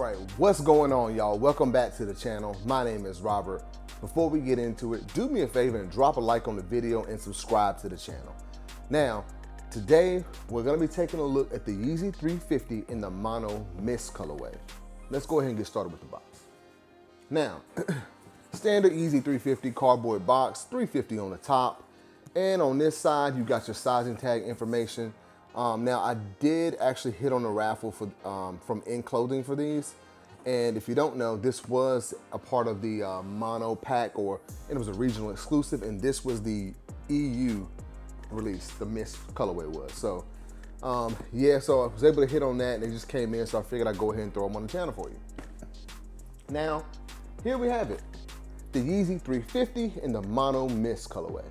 right, what's going on, y'all? Welcome back to the channel. My name is Robert. Before we get into it, do me a favor and drop a like on the video and subscribe to the channel. Now, today we're gonna be taking a look at the Yeezy 350 in the Mono Mist colorway. Let's go ahead and get started with the box. Now, standard Yeezy 350 cardboard box, 350 on the top. And on this side, you got your sizing tag information. Now, I did actually hit on a raffle for from In Clothing for these. And if you don't know, this was a part of the Mono pack, and it was a regional exclusive, and this was the EU release, the Mist colorway was. So, yeah, so I was able to hit on that, and they just came in, so I figured I'd go ahead and throw them on the channel for you. Now, here we have it, the Yeezy 350 in the Mono Mist colorway.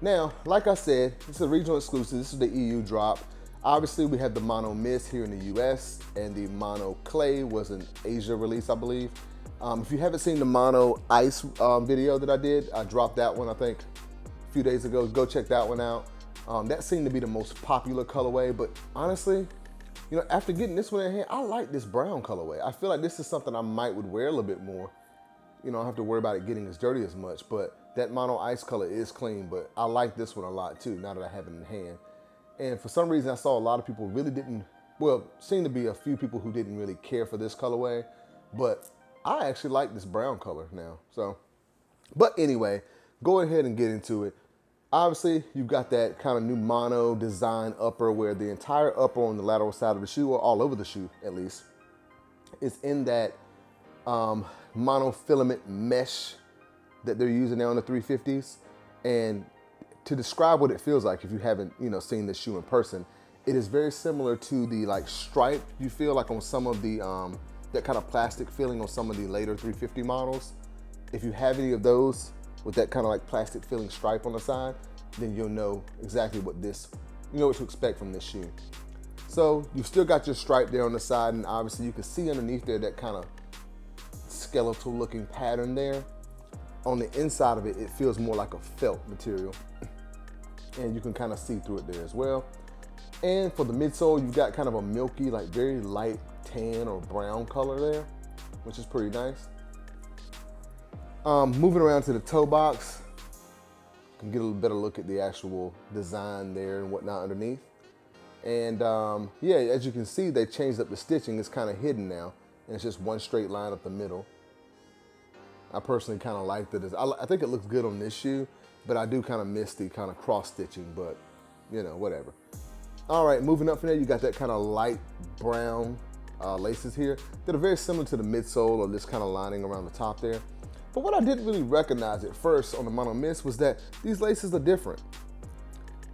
Now, like I said, it's a regional exclusive. This is the EU drop. Obviously, we have the Mono Mist here in the US, and the Mono Clay was an Asia release, I believe. If you haven't seen the Mono Ice video that I did, I dropped that one, I think, a few days ago. Go check that one out. That seemed to be the most popular colorway, but honestly, you know, after getting this one in hand, I like this brown colorway. I feel like this is something I would wear a little bit more. You know, I don't have to worry about it getting as dirty as much, but that Mono Ice color is clean, but I like this one a lot too, now that I have it in hand. And for some reason, I saw a lot of people really didn't, well, seemed to be a few people who didn't really care for this colorway, but I actually like this brown color now, so. But anyway, go ahead and get into it. Obviously, you've got that kind of new mono design upper where the entire upper on the lateral side of the shoe, or all over the shoe at least, is in that monofilament mesh that they're using now on the 350s. And to describe what it feels like, if you haven't, you know, seen this shoe in person, it is very similar to the like stripe you feel like on some of the that kind of plastic feeling on some of the later 350 models. If you have any of those with that kind of like plastic feeling stripe on the side, then you'll know exactly what this, you know what to expect from this shoe. So you've still got your stripe there on the side, and obviously you can see underneath there that kind of skeletal looking pattern there. On the inside of it, it feels more like a felt material, and you can kind of see through it there as well. And for the midsole, you've got kind of a milky, like very light tan or brown color there, which is pretty nice. Moving around to the toe box, you can get a little better look at the actual design there and whatnot underneath. And yeah, as you can see, they changed up the stitching. It's kind of hidden now, and it's just one straight line up the middle. I personally kind of like the design. I think it looks good on this shoe, but I do kind of miss the kind of cross stitching, but you know, whatever. All right, moving up from there, you got that kind of light brown laces here that are very similar to the midsole or this kind of lining around the top there. But what I didn't really recognize at first on the Mono Mist was that these laces are different.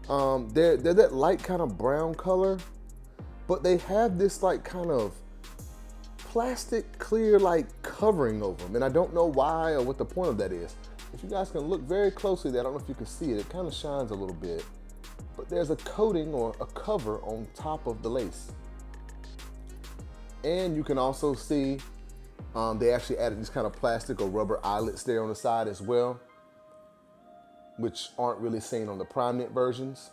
They're that light kind of brown color, but they have this like kind of plastic clear like covering over them, and I don't know why or what the point of that is. If you guys can look very closely there, I don't know if you can see it, it kind of shines a little bit, but there's a coating or a cover on top of the lace. And you can also see they actually added these kind of plastic or rubber eyelets there on the side as well, which aren't really seen on the prime knit versions.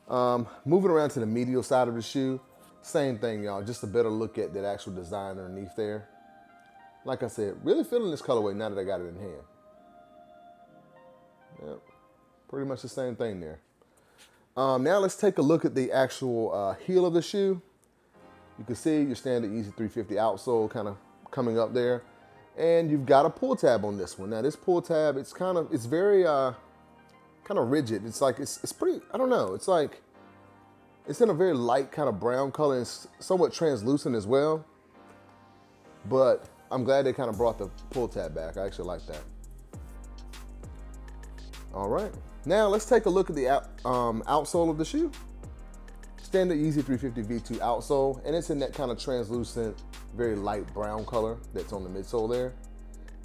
Moving around to the medial side of the shoe, same thing, y'all, just a better look at that actual design underneath there. Like I said, really feeling this colorway now that I got it in hand. Yep, pretty much the same thing there. Now let's take a look at the actual heel of the shoe. You can see your standard Yeezy 350 outsole kind of coming up there. And you've got a pull tab on this one. Now this pull tab, it's very kind of rigid. It's like, it's pretty, I don't know, it's like, it's in a very light kind of brown color and somewhat translucent as well. But I'm glad they kind of brought the pull tab back. I actually like that. All right, now let's take a look at the outsole of the shoe. Standard Yeezy 350 V2 outsole, and it's in that kind of translucent, very light brown color that's on the midsole there.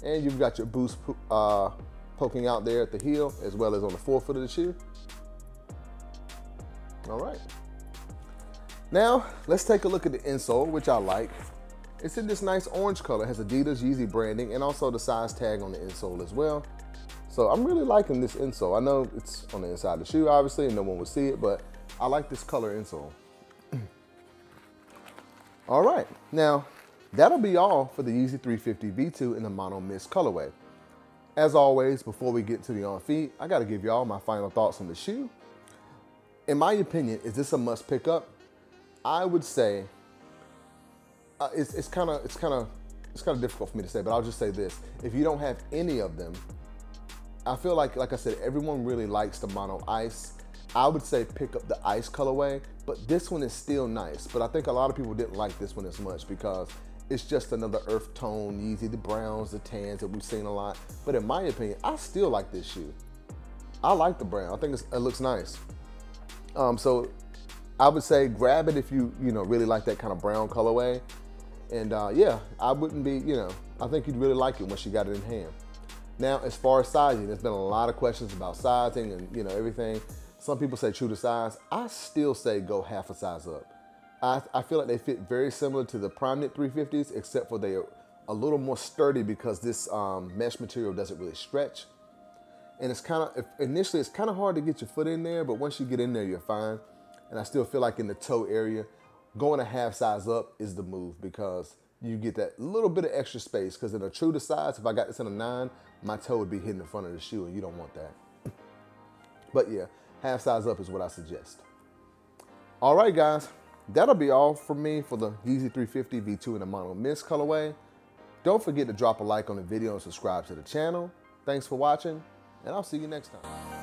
And you've got your boost poking out there at the heel as well as on the forefoot of the shoe. All right. Now, let's take a look at the insole, which I like. It's in this nice orange color, it has Adidas Yeezy branding and also the size tag on the insole as well. So I'm really liking this insole. I know it's on the inside of the shoe, obviously, and no one will see it, but I like this color insole. All right, now that'll be all for the Yeezy 350 V2 in the Mono Mist colorway. As always, before we get to the on feet, I gotta give y'all my final thoughts on the shoe. In my opinion, is this a must pick up? I would say it's kind of difficult for me to say, but I'll just say this: if you don't have any of them, I feel like I said, everyone really likes the Mono Ice. I would say pick up the Ice colorway, but this one is still nice. But I think a lot of people didn't like this one as much because it's just another earth tone Yeezy, the browns, the tans that we've seen a lot. But in my opinion, I still like this shoe. I like the brown. I think it looks nice. So I would say grab it if you really like that kind of brown colorway. And yeah, I wouldn't be, I think you'd really like it once you got it in hand. Now, as far as sizing, there's been a lot of questions about sizing and everything. Some people say true to size. I still say go half a size up. I feel like they fit very similar to the Primeknit 350s, except for they're a little more sturdy because this mesh material doesn't really stretch. And it's initially it's kind of hard to get your foot in there, but once you get in there, you're fine. And I still feel like in the toe area, going a half size up is the move because you get that little bit of extra space. Because in a true to size, if I got this in a 9, my toe would be hitting the front of the shoe, and you don't want that. But yeah, half size up is what I suggest. All right, guys, that'll be all from me for the Yeezy 350 V2 in the Mono Mist colorway. Don't forget to drop a like on the video and subscribe to the channel. Thanks for watching, and I'll see you next time.